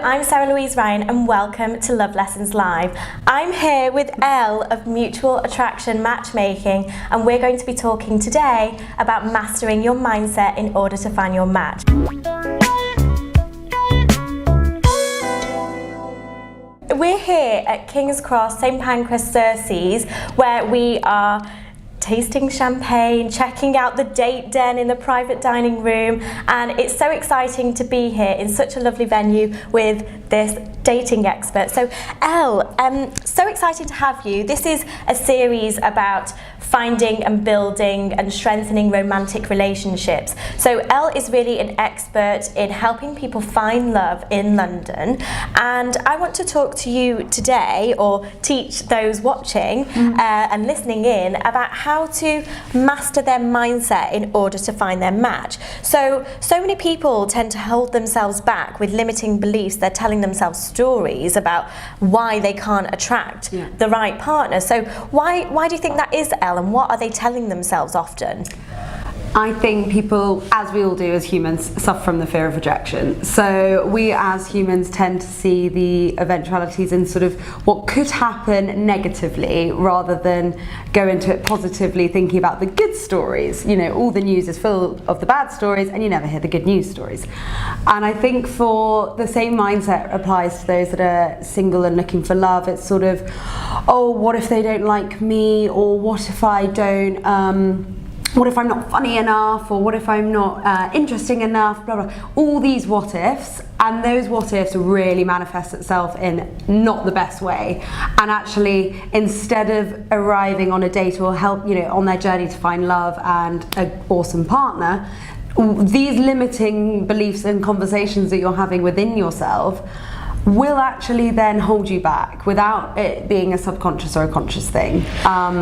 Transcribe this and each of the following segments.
I'm Louise and welcome to Love Lessons Live. I'm here with Elle of Mutual Attraction Matchmaking, and we're going to be talking today about mastering your mindset in order to find your match. We're here at King's Cross, St Pancras, Searcys, where we are tasting champagne, checking out the date den in the private dining room, and it's so exciting to be here in such a lovely venue with this dating expert. So Elle, so excited to have you. This is a series about finding and building and strengthening romantic relationships. So Elle is really an expert in helping people find love in London, and I want to talk to you today, or teach those watching and listening in, about how to master their mindset in order to find their match. So many people tend to hold themselves back with limiting beliefs. They're telling themselves stories about why they can't attract the right partner. So why do you think that is, Elle, and what are they telling themselves often? I think people, as we all do as humans, suffer from the fear of rejection. So we as humans tend to see the eventualities in sort of what could happen negatively rather than go into it positively, thinking about the good stories. You know, all the news is full of the bad stories and you never hear the good news stories. And I think for the same mindset applies to those that are single and looking for love. It's sort of, oh, what if they don't like me? Or what if I don't, what if I'm not funny enough, or what if I'm not interesting enough, blah, blah. All these what ifs, and those what ifs really manifest itself in not the best way. And actually, instead of arriving on a date or help, you know, on their journey to find love and an awesome partner, these limiting beliefs and conversations that you're having within yourself will actually then hold you back without it being a subconscious or a conscious thing.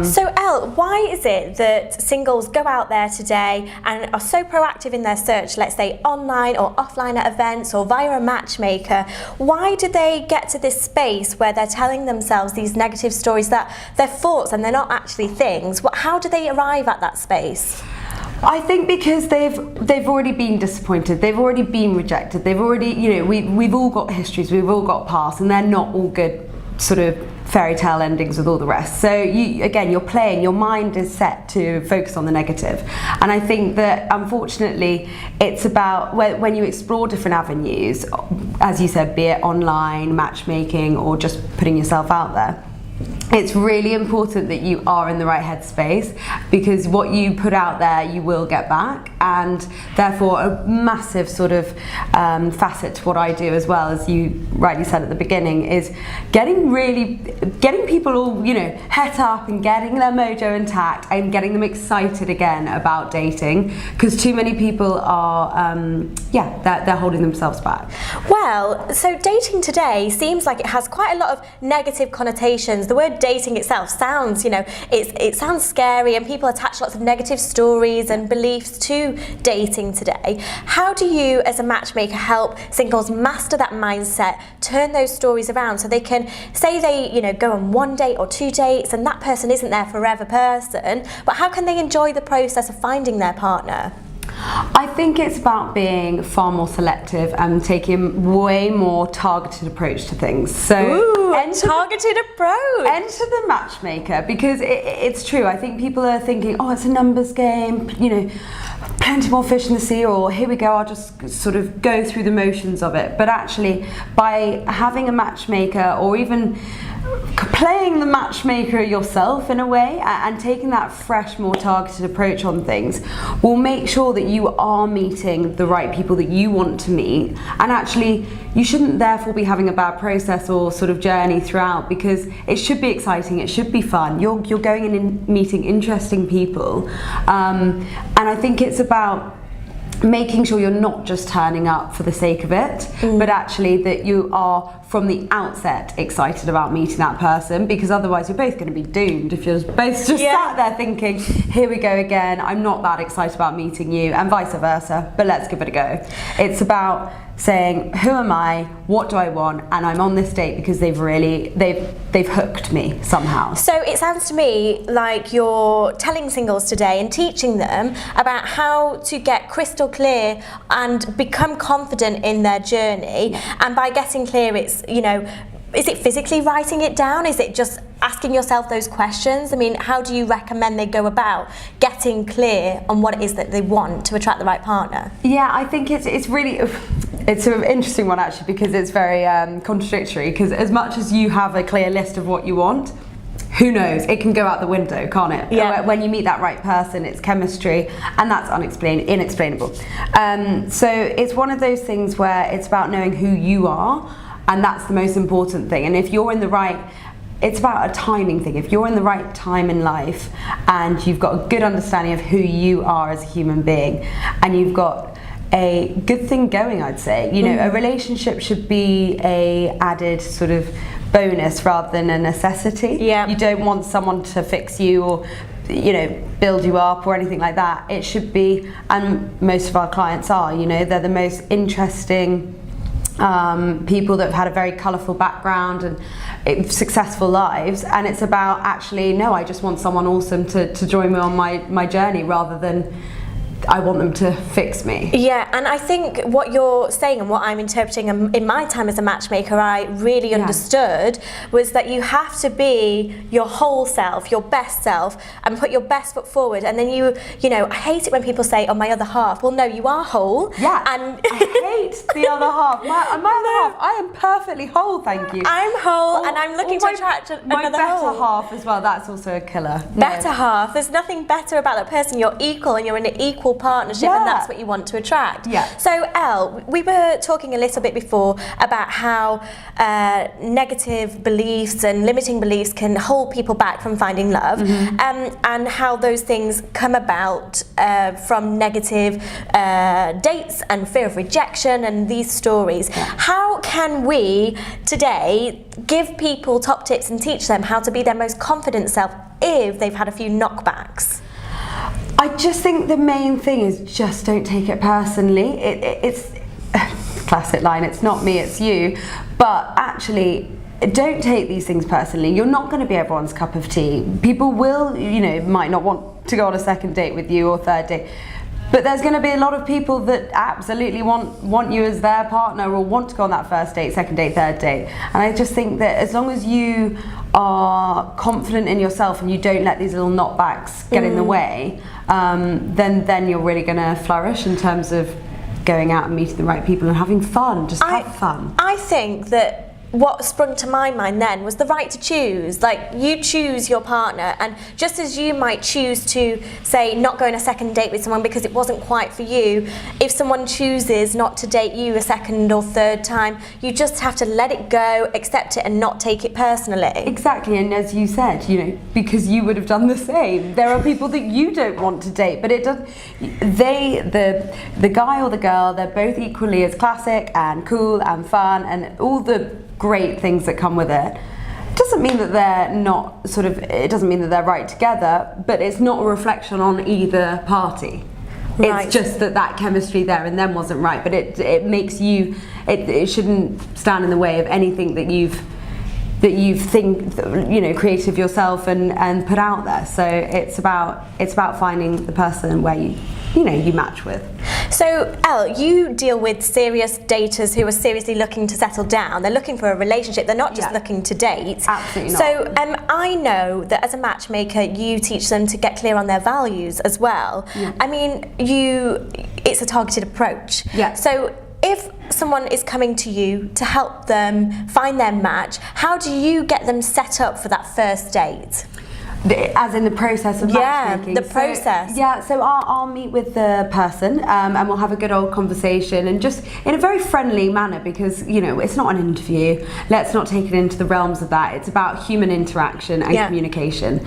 So Elle, why is it that singles go out there today and are so proactive in their search, let's say online or offline at events or via a matchmaker? Why do they get to this space where they're telling themselves these negative stories that they're thoughts and they're not actually things? How do they arrive at that space? I think because they've already been disappointed, they've already been rejected, they've already, you know, we've all got histories, we've all got past, and they're not all good sort of fairy tale endings with all the rest. So you're playing, your mind is set to focus on the negative. And I think that unfortunately it's about when you explore different avenues, as you said, be it online, matchmaking, or just putting yourself out there, it's really important that you are in the right headspace, because what you put out there you will get back. And therefore a massive sort of facet to what I do, as well, as you rightly said at the beginning, is getting people all, you know, het up and getting their mojo intact and getting them excited again about dating, because too many people are they're holding themselves back. Well, so dating today seems like it has quite a lot of negative connotations. The word dating itself sounds, you know, it sounds scary, and people attach lots of negative stories and beliefs to dating today. How do you, as a matchmaker, help singles master that mindset, turn those stories around, so they can say they, you know, go on one date or two dates and that person isn't their forever person, but how can they enjoy the process of finding their partner? I think it's about being far more selective and taking way more targeted approach to things. So targeted approach. Enter the matchmaker, because it's true. I think people are thinking, oh, it's a numbers game, you know, plenty more fish in the sea, or here we go, I'll just sort of go through the motions of it. But actually, by having a matchmaker, or even playing the matchmaker yourself in a way, and taking that fresh, more targeted approach on things, will make sure that you are meeting the right people that you want to meet. And actually, you shouldn't therefore be having a bad process or sort of journey throughout, because it should be exciting, it should be fun. You're going in and meeting interesting people, and I think it's about making sure you're not just turning up for the sake of it, but actually that you are from the outset excited about meeting that person, because otherwise you're both going to be doomed if you're both just sat there thinking, here we go again, I'm not that excited about meeting you, and vice versa, but let's give it a go. It's about saying, who am I, what do I want, and I'm on this date because they've hooked me somehow. So it sounds to me like you're telling singles today and teaching them about how to get crystal clear and become confident in their journey. And by getting clear, it's, you know, is it physically writing it down? Is it just asking yourself those questions? I mean, how do you recommend they go about getting clear on what it is that they want to attract the right partner? Yeah, I think it's really, it's an interesting one actually, because it's very contradictory, because as much as you have a clear list of what you want, who knows, it can go out the window, can't it? Yeah. When you meet that right person, it's chemistry, and that's inexplainable. So it's one of those things where it's about knowing who you are, and that's the most important thing. And if you're in the right, it's about a timing thing. If you're in the right time in life and you've got a good understanding of who you are as a human being, and you've got a good thing going, I'd say, you know, a relationship should be a added sort of bonus rather than a necessity. Yeah. You don't want someone to fix you or, you know, build you up or anything like that. It should be, and most of our clients are, you know, they're the most interesting people that have had a very colourful background and successful lives, and it's about actually, no, I just want someone awesome to join me on my journey, rather than I want them to fix me. Yeah, and I think what you're saying and what I'm interpreting in my time as a matchmaker, I really understood was that you have to be your whole self, your best self, and put your best foot forward. And then you know, I hate it when people say, "Oh, my other half." Well, no, you are whole. Yeah, and I hate the other half. My other half, I am perfectly whole, thank you. I'm whole, and I'm looking to attract my another better whole. half as well. That's also a killer. Better half. There's nothing better about that person. You're equal, and you're in an equal partnership, and that's what you want to attract. Yeah. So Elle, we were talking a little bit before about how negative beliefs and limiting beliefs can hold people back from finding love, and how those things come about from negative dates and fear of rejection and these stories. How can we today give people top tips and teach them how to be their most confident self if they've had a few knockbacks? I just think the main thing is just don't take it personally. It's classic line, it's not me, it's you. But actually, don't take these things personally. You're not going to be everyone's cup of tea. People will, you know, might not want to go on a second date with you or third date. But there's going to be a lot of people that absolutely want you as their partner, or want to go on that first date, second date, third date. And I just think that as long as you are confident in yourself and you don't let these little knockbacks get in the way, then you're really going to flourish in terms of going out and meeting the right people and having fun. Just have fun. I think that what sprung to my mind then was the right to choose. Like, you choose your partner, and just as you might choose to, say, not go on a second date with someone because it wasn't quite for you, if someone chooses not to date you a second or third time, you just have to let it go, accept it, and not take it personally. Exactly, and as you said, you know, because you would have done the same. There are people that you don't want to date, but it does. The guy or the girl, they're both equally as classic and cool and fun and all the great things that come with it. Doesn't mean that they're not sort of, it doesn't mean that they're right together, but it's not a reflection on either party. Right. It's just that chemistry there and then wasn't right, but it makes you, it shouldn't stand in the way of anything that you think, you know, creative yourself and put out there. So it's about finding the person where you match with. So Elle, you deal with serious daters who are seriously looking to settle down. They're looking for a relationship. They're not just looking to date. Absolutely not. So I know that as a matchmaker, you teach them to get clear on their values as well. Yeah. I mean, it's a targeted approach. Yeah. So if someone is coming to you to help them find their match, how do you get them set up for that first date? As in the process of matchmaking? The process. So I'll meet with the person and we'll have a good old conversation, and just in a very friendly manner, because, you know, it's not an interview. Let's not take it into the realms of that. It's about human interaction and communication.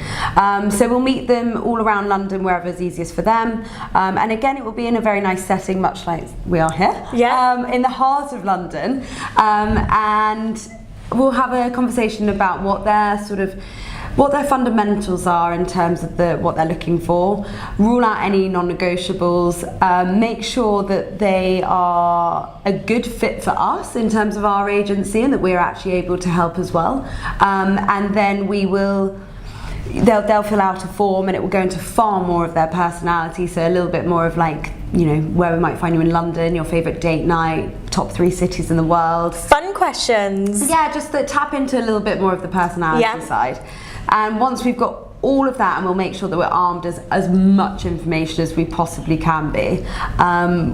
So we'll meet them all around London, wherever's easiest for them. And again, it will be in a very nice setting, much like we are here. Yeah. In the heart of London. And we'll have a conversation about what their sort of what their fundamentals are in terms of what they're looking for, rule out any non-negotiables, make sure that they are a good fit for us in terms of our agency and that we're actually able to help as well. And then they'll fill out a form and it will go into far more of their personality, so a little bit more of like, you know, where we might find you in London, your favourite date night, top 3 cities in the world. Fun questions. Yeah, just to tap into a little bit more of the personality side. And once we've got all of that, and we'll make sure that we're armed as much information as we possibly can be,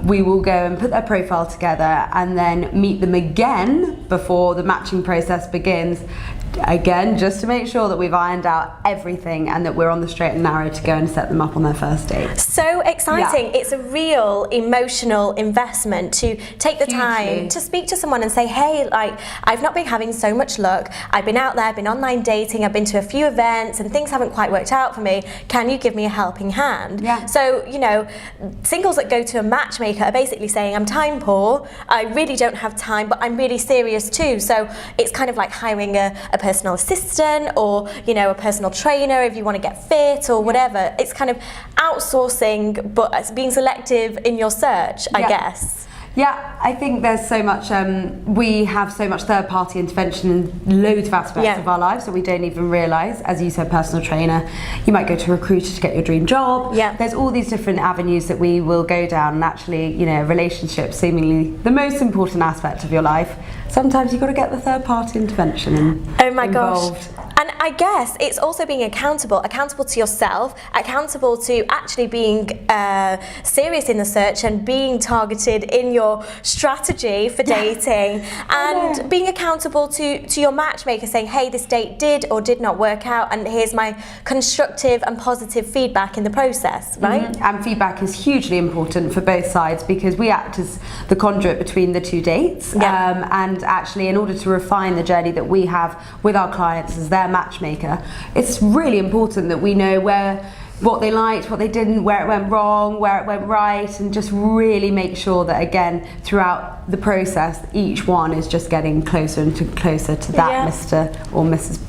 we will go and put their profile together and then meet them again before the matching process begins. Again, just to make sure that we've ironed out everything and that we're on the straight and narrow to go and set them up on their first date. So exciting. Yeah. It's a real emotional investment to take the time to speak to someone and say, hey, like, I've not been having so much luck. I've been out there, I've been online dating, I've been to a few events and things haven't quite worked out for me. Can you give me a helping hand? Yeah. So, you know, singles that go to a matchmaker are basically saying, I'm time poor, I really don't have time, but I'm really serious too. So it's kind of like hiring a personal assistant or, you know, a personal trainer if you want to get fit or whatever. It's kind of outsourcing, but it's being selective in your search, I guess. Yeah, I think there's so much, we have so much third-party intervention in loads of aspects of our lives that we don't even realise. As you said, personal trainer, you might go to a recruiter to get your dream job. Yeah. There's all these different avenues that we will go down, and actually, you know, relationships, seemingly the most important aspect of your life, sometimes you've got to get the third-party intervention involved. Gosh. And I guess it's also being accountable to yourself, accountable to actually being serious in the search and being targeted in your strategy for dating, and being accountable to your matchmaker, saying, hey, this date did or did not work out, and here's my constructive and positive feedback in the process, right? Mm-hmm. And feedback is hugely important for both sides because we act as the conduit between the two dates, and actually in order to refine the journey that we have with our clients as their matchmaker, it's really important that we know what they liked, what they didn't, where it went wrong, where it went right, and just really make sure that, again, throughout the process, each one is just getting closer and closer to that Mr. or Mrs.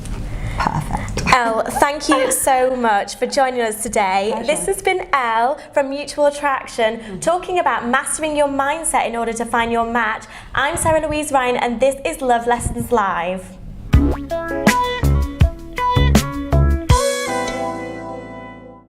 Perfect. Elle, thank you so much for joining us today. Pleasure. This has been Elle from Mutual Attraction, talking about mastering your mindset in order to find your match. I'm Louise Ryan, and this is Love Lessons Live.